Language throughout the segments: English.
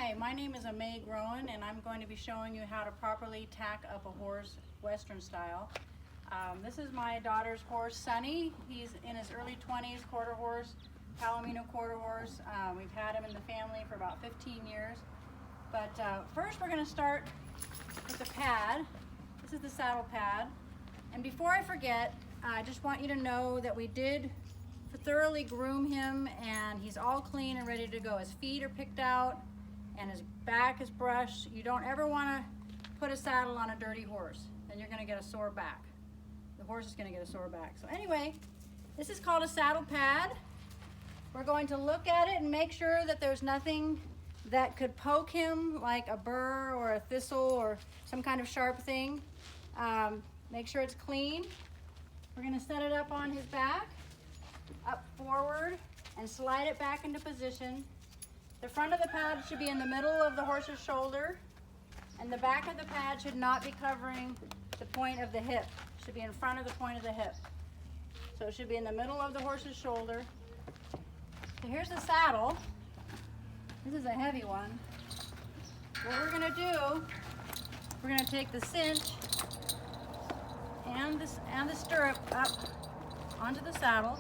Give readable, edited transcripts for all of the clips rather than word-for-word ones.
Hi, my name is May Groen, and I'm going to be showing you how to properly tack up a horse Western style. This is my daughter's horse, Sunny. He's in his early 20s, quarter horse, Palomino quarter horse. We've had him in the family for about 15 years. But first we're going to start with the pad. This is the saddle pad. And before I forget, I just want you to know that we did thoroughly groom him, and he's all clean and ready to go. His feet are picked out and his back is brushed. You don't ever want to put a saddle on a dirty horse, then you're going to get a sore back. The horse is going to get a sore back. So anyway, this is called a saddle pad. We're going to look at it and make sure that there's nothing that could poke him, like a burr or a thistle or some kind of sharp thing. Make sure it's clean. We're going to set it up on his back, up forward, and slide it back into position. The front of the pad should be in the middle of the horse's shoulder, and the back of the pad should not be covering the point of the hip. It should be in front of the point of the hip. So it should be in the middle of the horse's shoulder. So here's the saddle. This is a heavy one. What we're going to do, we're going to take the cinch and the stirrup up onto the saddle,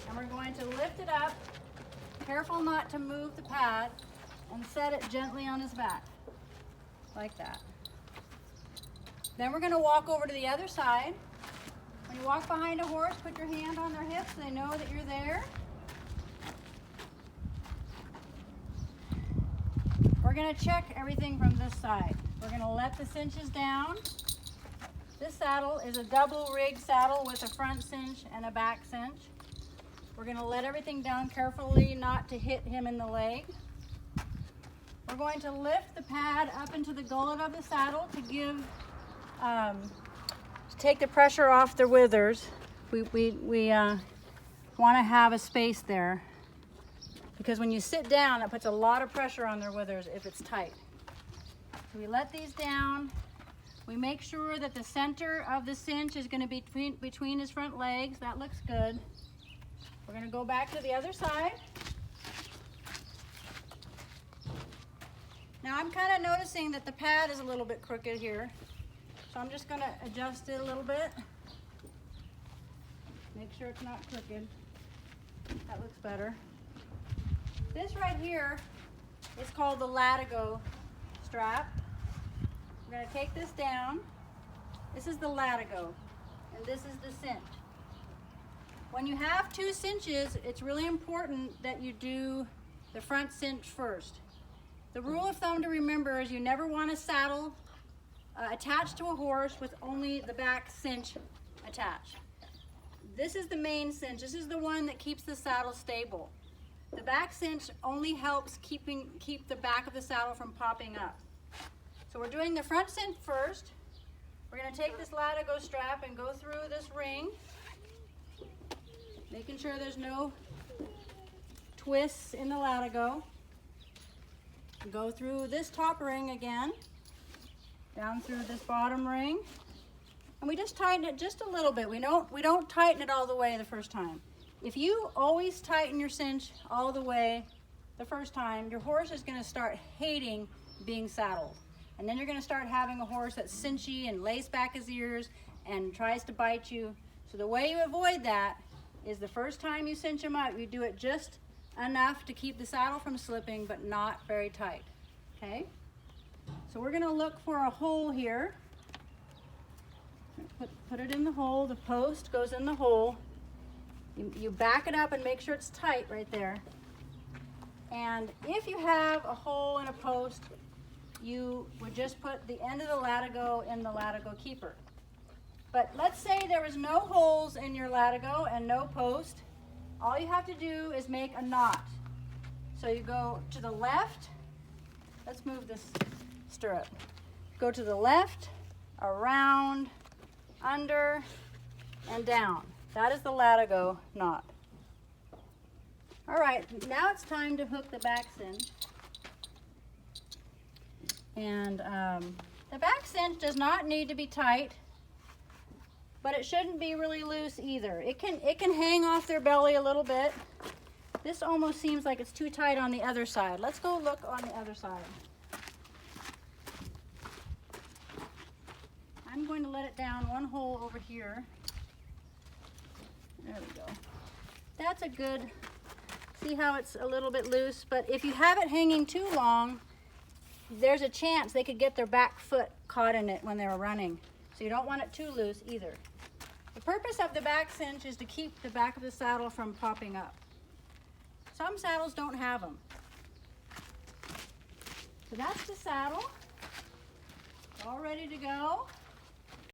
and we're going to lift it up, careful not to move the pad, and set it gently on his back, like that. Then we're going to walk over to the other side. When you walk behind a horse, put your hand on their hips so they know that you're there. We're going to check everything from this side. We're going to let the cinches down. This saddle is a double rig saddle with a front cinch and a back cinch. We're going to let everything down carefully, not to hit him in the leg. We're going to lift the pad up into the gullet of the saddle to take the pressure off the withers. We want to have a space there, because when you sit down, that puts a lot of pressure on their withers if it's tight. So we let these down. We make sure that the center of the cinch is going to be between his front legs. That looks good. We're going to go back to the other side. Now I'm kind of noticing that the pad is a little bit crooked here, so I'm just going to adjust it a little bit. Make sure it's not crooked. That looks better. This right here is called the latigo strap. We're going to take this down. This is the latigo, and this is the cinch. When you have two cinches, it's really important that you do the front cinch first. The rule of thumb to remember is you never want a saddle attached to a horse with only the back cinch attached. This is the main cinch. This is the one that keeps the saddle stable. The back cinch only helps keep the back of the saddle from popping up. So we're doing the front cinch first. We're going to take this latigo strap and go through this ring, making sure there's no twists in the latigo. Go through this top ring again, down through this bottom ring, and we just tighten it just a little bit. We don't tighten it all the way the first time. If you always tighten your cinch all the way the first time, your horse is going to start hating being saddled. And then you're going to start having a horse that's cinchy and lays back his ears and tries to bite you. So the way you avoid that is the first time you cinch him up, you do it just enough to keep the saddle from slipping, but not very tight. Okay? So we're going to look for a hole here. Put it in the hole. The post goes in the hole. You back it up and make sure it's tight right there. And if you have a hole in a post, you would just put the end of the latigo in the latigo keeper. But let's say there was no holes in your latigo and no post. All you have to do is make a knot. So you go to the left. Let's move this stirrup. Go to the left, around, under, and down. That is the latigo knot. All right, now it's time to hook the back cinch. And the back cinch does not need to be tight, but it shouldn't be really loose either. It can hang off their belly a little bit, This almost seems like it's too tight on the other side. Let's go look on the other side. I'm going to let it down one hole over here. There we go. That's a good, see how it's a little bit loose? But if you have it hanging too long, there's a chance they could get their back foot caught in it when they were running. So you don't want it too loose either. The purpose of the back cinch is to keep the back of the saddle from popping up. Some saddles don't have them. So that's the saddle. All ready to go.